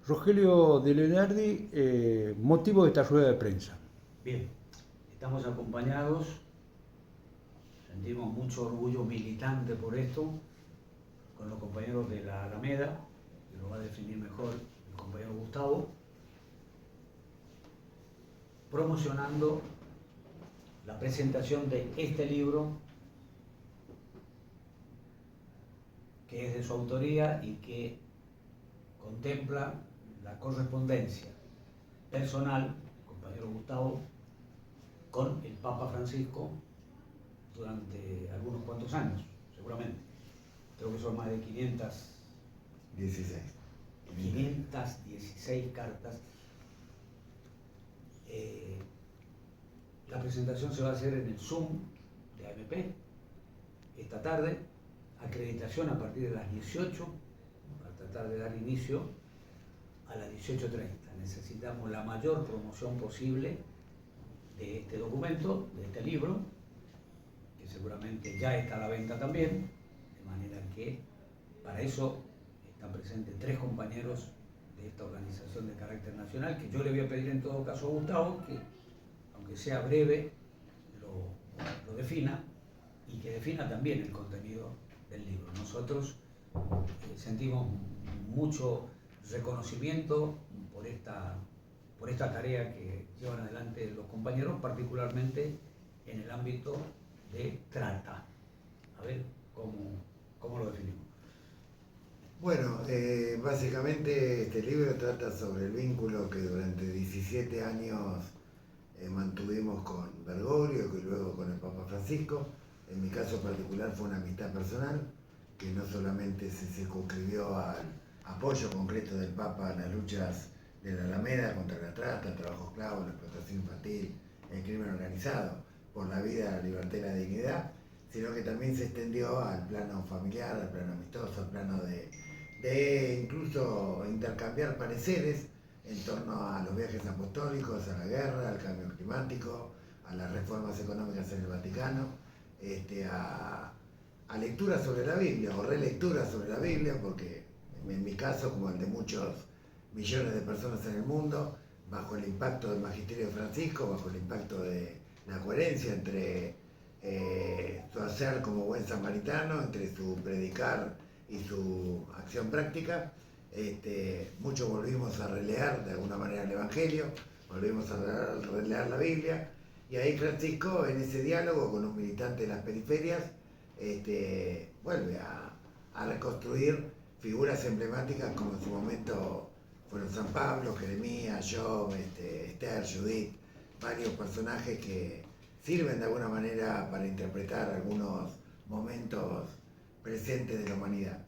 Rogelio de Leonardi, motivo de esta rueda de prensa. Bien, estamos acompañados, sentimos mucho orgullo militante por esto, con los compañeros de la Alameda, que lo va a definir mejor el compañero Gustavo, promocionando la presentación de este libro, que es de su autoría y que contempla la correspondencia personal, compañero Gustavo, con el Papa Francisco durante algunos cuantos años, seguramente. Creo que son más de 516 cartas. La presentación se va a hacer en el Zoom de AMP esta tarde, acreditación a partir de las 18, para tratar de dar inicio a las 18:30. Necesitamos la mayor promoción posible de este documento, de este libro, que seguramente ya está a la venta también, de manera que para eso están presentes 3 compañeros de esta organización de carácter nacional, que yo le voy a pedir en todo caso a Gustavo que, aunque sea breve, lo defina y que defina también el contenido del libro. Nosotros sentimos mucho reconocimiento por esta tarea que llevan adelante los compañeros, particularmente en el ámbito de trata. A ver cómo lo definimos. Bueno, básicamente este libro trata sobre el vínculo que durante 17 años mantuvimos con Bergoglio y luego con el Papa Francisco. En mi caso particular fue una amistad personal que no solamente se circunscribió al apoyo concreto del Papa en las luchas de la Alameda contra la trata, el trabajo esclavo, la explotación infantil, el crimen organizado, por la vida, la libertad y la dignidad, sino que también se extendió al plano familiar, al plano amistoso, al plano de incluso intercambiar pareceres en torno a los viajes apostólicos, a la guerra, al cambio climático, a las reformas económicas en el Vaticano, a lecturas sobre la Biblia o relecturas sobre la Biblia, porque en mi caso, como el de muchos millones de personas en el mundo, bajo el impacto del magisterio de Francisco, bajo el impacto de la coherencia entre su hacer como buen samaritano, entre su predicar y su acción práctica, muchos volvimos a releer de alguna manera el Evangelio, volvimos a releer la Biblia, y ahí Francisco, en ese diálogo con un militante de las periferias, vuelve a reconstruir figuras emblemáticas como en su momento fueron San Pablo, Jeremías, Job, Esther, Judith, varios personajes que sirven de alguna manera para interpretar algunos momentos presentes de la humanidad.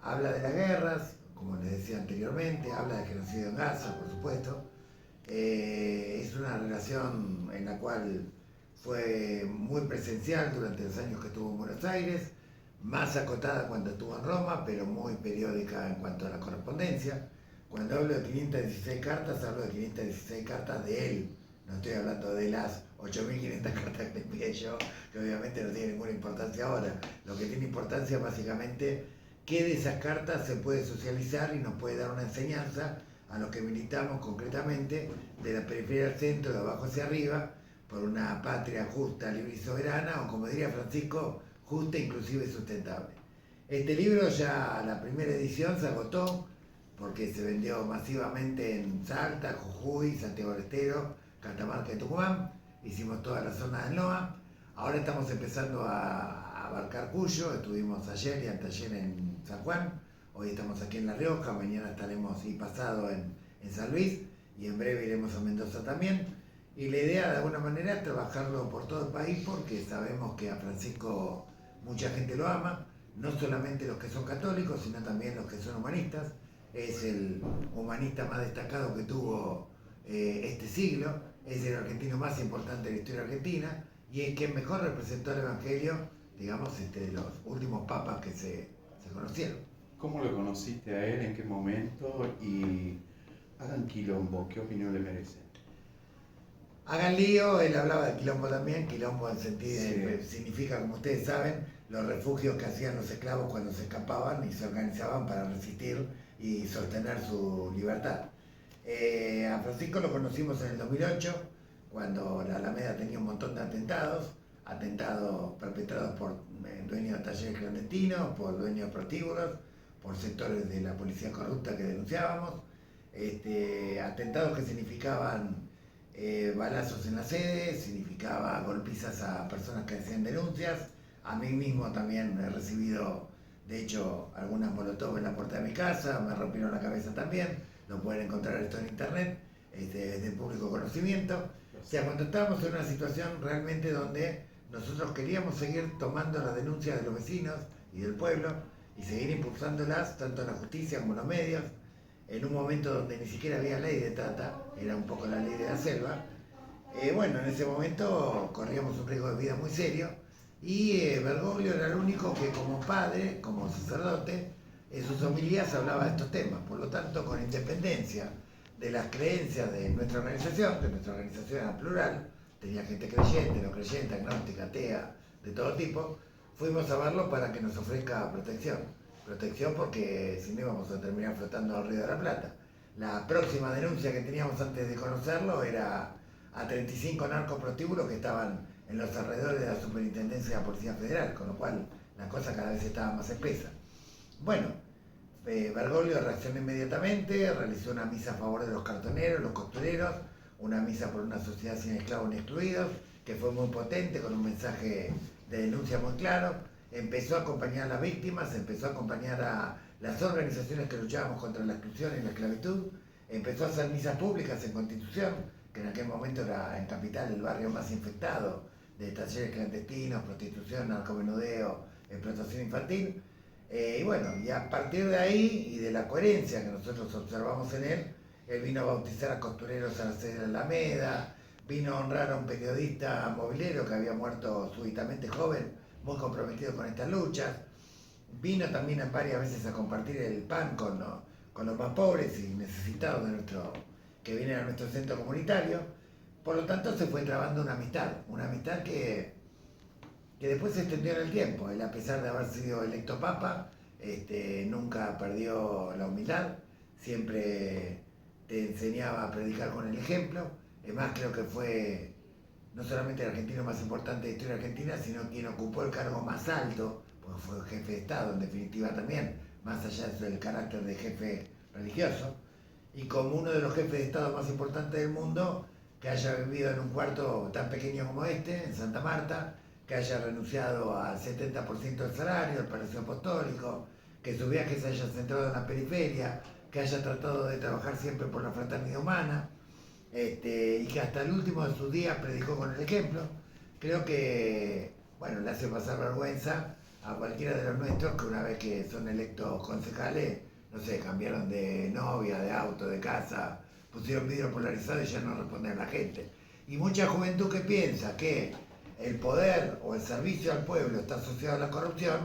Habla de las guerras, como les decía anteriormente, habla del genocidio en Gaza, por supuesto. Es una relación en la cual fue muy presencial durante los años que estuvo en Buenos Aires, más acotada cuando estuvo en Roma, pero muy periódica en cuanto a la correspondencia. Cuando hablo de 516 cartas, hablo de 516 cartas de él. No estoy hablando de las 8.500 cartas que le envié yo, que obviamente no tiene ninguna importancia ahora. Lo que tiene importancia es básicamente qué de esas cartas se puede socializar y nos puede dar una enseñanza a los que militamos concretamente de la periferia al centro, de abajo hacia arriba, por una patria justa, libre y soberana, o como diría Francisco, justa, inclusive y sustentable. Este libro ya la primera edición se agotó porque se vendió masivamente en Salta, Jujuy, Santiago del Estero, Catamarca y Tucumán. Hicimos toda la zona del NOA. Ahora estamos empezando a abarcar Cuyo. Estuvimos ayer y anteayer en San Juan. Hoy estamos aquí en La Rioja. Mañana estaremos y pasado en San Luis. Y en breve iremos a Mendoza también. Y la idea de alguna manera es trabajarlo por todo el país porque sabemos que a Francisco mucha gente lo ama. No solamente los que son católicos, sino también los que son humanistas. Es el humanista más destacado que tuvo este siglo, es el argentino más importante de la historia argentina y es quien mejor representó el Evangelio, digamos, de los últimos papas que se conocieron. ¿Cómo lo conociste a él? ¿En qué momento? Y hagan quilombo, ¿qué opinión le merece? Hagan lío, él hablaba de quilombo también, quilombo en sentido, Sí. significa, como ustedes saben, los refugios que hacían los esclavos cuando se escapaban y se organizaban para resistir y sostener su libertad. A Francisco lo conocimos en el 2008, cuando la Alameda tenía un montón de atentados perpetrados por dueños de talleres clandestinos, por dueños de prostíbulos, por sectores de la policía corrupta que denunciábamos, atentados que significaban balazos en la sede, significaba golpizas a personas que hacían denuncias. A mí mismo también he recibido, de hecho, algunas molotov en la puerta de mi casa, me rompieron la cabeza también, lo pueden encontrar esto en internet, es de público conocimiento. O sea, cuando estábamos en una situación realmente donde nosotros queríamos seguir tomando las denuncias de los vecinos y del pueblo y seguir impulsándolas tanto en la justicia como en los medios, en un momento donde ni siquiera había ley de trata, era un poco la ley de la selva. Bueno, en ese momento corríamos un riesgo de vida muy serio y Bergoglio era el único que como padre, como sacerdote, en sus homilías hablaba de estos temas. Por lo tanto, con independencia de las creencias de nuestra organización, que nuestra organización era plural, tenía gente creyente, no creyente, agnóstica, atea, de todo tipo, fuimos a verlo para que nos ofrezca protección. Protección porque si no íbamos a terminar flotando al Río de la Plata. La próxima denuncia que teníamos antes de conocerlo era a 35 narcoprostíbulos que estaban en los alrededores de la Superintendencia de la Policía Federal, con lo cual la cosa cada vez estaba más espesa. Bueno, Bergoglio reaccionó inmediatamente, realizó una misa a favor de los cartoneros, los costureros, una misa por una sociedad sin esclavos ni excluidos, que fue muy potente, con un mensaje de denuncia muy claro. Empezó a acompañar a las víctimas, empezó a acompañar a las organizaciones que luchábamos contra la exclusión y la esclavitud, empezó a hacer misas públicas en Constitución, que en aquel momento era en Capital el barrio más infectado de talleres clandestinos, prostitución, narcomenudeo, explotación infantil. Y bueno, y a partir de ahí y de la coherencia que nosotros observamos en él vino a bautizar a costureros a la sede de la Alameda, vino a honrar a un periodista movilero que había muerto súbitamente joven, muy comprometido con estas luchas, vino también varias veces a compartir el pan con los más pobres y necesitados que vienen a nuestro centro comunitario. Por lo tanto se fue trabando una amistad que después se extendió en el tiempo. Él, a pesar de haber sido electo papa, nunca perdió la humildad, siempre te enseñaba a predicar con el ejemplo. Es más, creo que fue no solamente el argentino más importante de la historia argentina, sino quien ocupó el cargo más alto, porque fue jefe de Estado en definitiva también, más allá del carácter de jefe religioso, y como uno de los jefes de Estado más importantes del mundo, que haya vivido en un cuarto tan pequeño como este, en Santa Marta, que haya renunciado al 70% del salario, al Palacio Apostólico, que sus viajes se hayan centrado en la periferia, que haya tratado de trabajar siempre por la fraternidad humana, y que hasta el último de sus días predicó con el ejemplo. Creo que, bueno, le hace pasar vergüenza a cualquiera de los nuestros que una vez que son electos concejales, no sé, cambiaron de novia, de auto, de casa, pusieron vidrio polarizado y ya no responden a la gente. Y mucha juventud que piensa que el poder o el servicio al pueblo está asociado a la corrupción,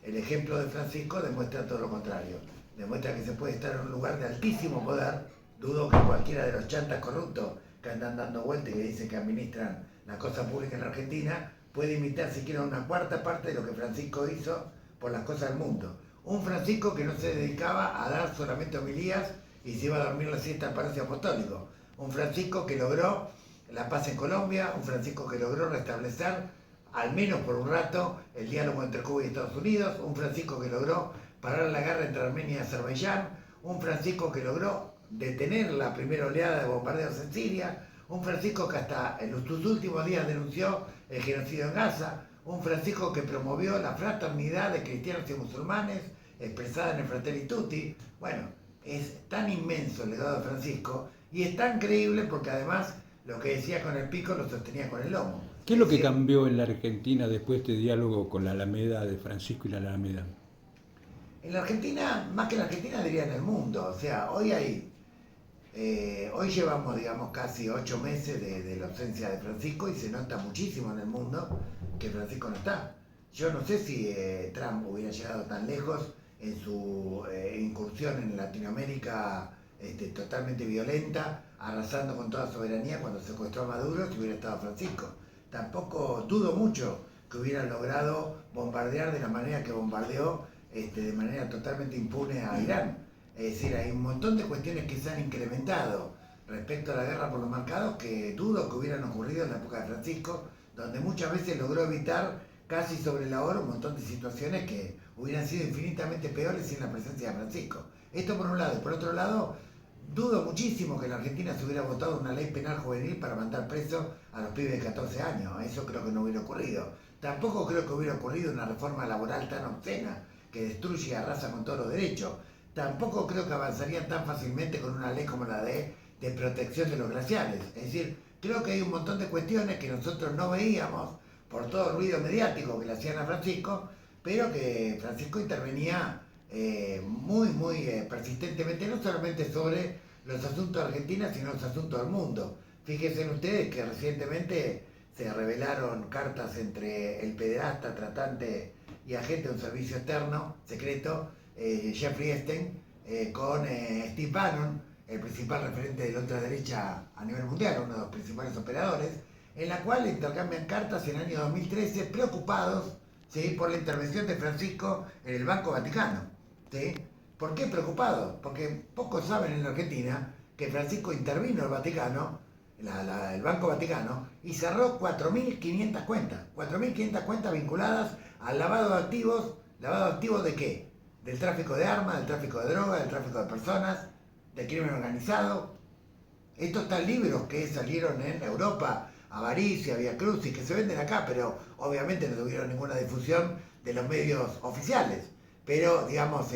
el ejemplo de Francisco demuestra todo lo contrario. Demuestra que se puede estar en un lugar de altísimo poder. Dudo que cualquiera de los chantas corruptos que andan dando vueltas y que dicen que administran la cosa pública en la Argentina puede imitar siquiera una cuarta parte de lo que Francisco hizo por las cosas del mundo. Un Francisco que no se dedicaba a dar solamente homilías y se iba a dormir la siesta al Palacio Apostólico. Un Francisco que logró la paz en Colombia, un Francisco que logró restablecer, al menos por un rato, el diálogo entre Cuba y Estados Unidos, un Francisco que logró parar la guerra entre Armenia y Azerbaiyán, un Francisco que logró detener la primera oleada de bombardeos en Siria, un Francisco que hasta en sus últimos días denunció el genocidio en Gaza, un Francisco que promovió la fraternidad de cristianos y musulmanes expresada en el Fratelli Tutti. Bueno, es tan inmenso el legado de Francisco y es tan creíble porque además lo que decía con el pico lo sostenía con el lomo. ¿Qué es lo que cambió en la Argentina después de este diálogo con la Alameda, de Francisco y la Alameda? En la Argentina, más que en la Argentina, diría en el mundo. O sea, hoy llevamos, digamos, casi 8 meses de la ausencia de Francisco y se nota muchísimo en el mundo que Francisco no está. Yo no sé si Trump hubiera llegado tan lejos en su incursión en Latinoamérica totalmente violenta, arrasando con toda soberanía cuando secuestró a Maduro, si hubiera estado Francisco. Tampoco dudo mucho que hubiera logrado bombardear de la manera que bombardeó, de manera totalmente impune a Irán. Es decir, hay un montón de cuestiones que se han incrementado respecto a la guerra por los mercados que dudo que hubieran ocurrido en la época de Francisco, donde muchas veces logró evitar casi sobre la hora un montón de situaciones que hubieran sido infinitamente peores sin la presencia de Francisco. Esto por un lado. Y por otro lado, dudo muchísimo que en la Argentina se hubiera votado una ley penal juvenil para mandar presos a los pibes de 14 años. Eso creo que no hubiera ocurrido. Tampoco creo que hubiera ocurrido una reforma laboral tan obscena que destruye y arrasa con todos los derechos. Tampoco creo que avanzarían tan fácilmente con una ley como la de protección de los glaciares. Es decir, creo que hay un montón de cuestiones que nosotros no veíamos por todo el ruido mediático que le hacían a Francisco, pero que Francisco intervenía muy persistentemente, no solamente sobre los asuntos de Argentina, sino los asuntos del mundo. Fíjense ustedes que recientemente se revelaron cartas entre el pederasta, tratante y agente de un servicio externo, secreto, Jeffrey Epstein, con Steve Bannon, el principal referente de la ultraderecha a nivel mundial, uno de los principales operadores, en la cual intercambian cartas en el año 2013 preocupados, ¿sí?, por la intervención de Francisco en el Banco Vaticano. ¿Sí? ¿Por qué preocupados? Porque pocos saben en la Argentina que Francisco intervino en el Vaticano, el Banco Vaticano, y cerró 4.500 cuentas. 4.500 cuentas vinculadas al lavado de activos. ¿Lavado de activos de qué? Del tráfico de armas, del tráfico de drogas, del tráfico de personas, del crimen organizado. Estos están libros que salieron en Europa, Avaricia, Vía Crucis, que se venden acá, pero obviamente no tuvieron ninguna difusión de los medios oficiales. Pero, digamos,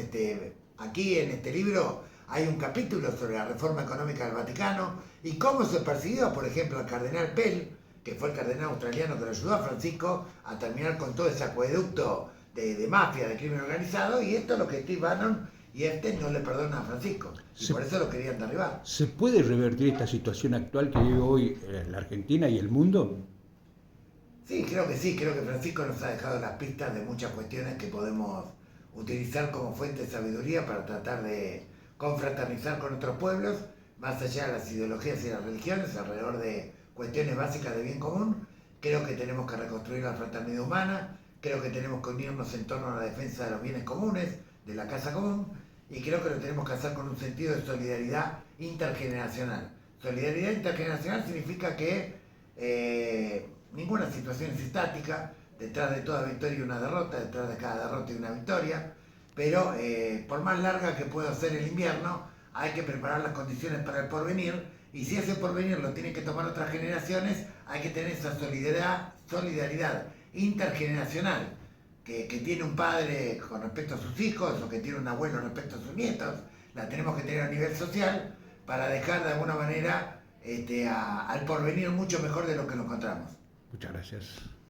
aquí en este libro hay un capítulo sobre la reforma económica del Vaticano y cómo se persiguió, por ejemplo, al cardenal Pell, que fue el cardenal australiano que lo ayudó a Francisco a terminar con todo ese acueducto de mafia, de crimen organizado, y esto es lo que Steve Bannon y no le perdonan a Francisco, y por eso lo querían derribar. ¿Se puede revertir esta situación actual que vive hoy la Argentina y el mundo? Sí, creo que Francisco nos ha dejado las pistas de muchas cuestiones que podemos utilizar como fuente de sabiduría para tratar de confraternizar con otros pueblos, más allá de las ideologías y las religiones, alrededor de cuestiones básicas de bien común. Creo que tenemos que reconstruir la fraternidad humana, creo que tenemos que unirnos en torno a la defensa de los bienes comunes, de la casa común, y creo que lo tenemos que hacer con un sentido de solidaridad intergeneracional. Solidaridad intergeneracional significa que ninguna situación es estática, detrás de toda victoria hay una derrota, detrás de cada derrota hay una victoria, pero por más larga que pueda ser el invierno, hay que preparar las condiciones para el porvenir, y si ese porvenir lo tienen que tomar otras generaciones, hay que tener esa solidaridad intergeneracional que tiene un padre con respecto a sus hijos o que tiene un abuelo respecto a sus nietos. La tenemos que tener a nivel social para dejar de alguna manera al porvenir mucho mejor de lo que lo encontramos. Muchas gracias.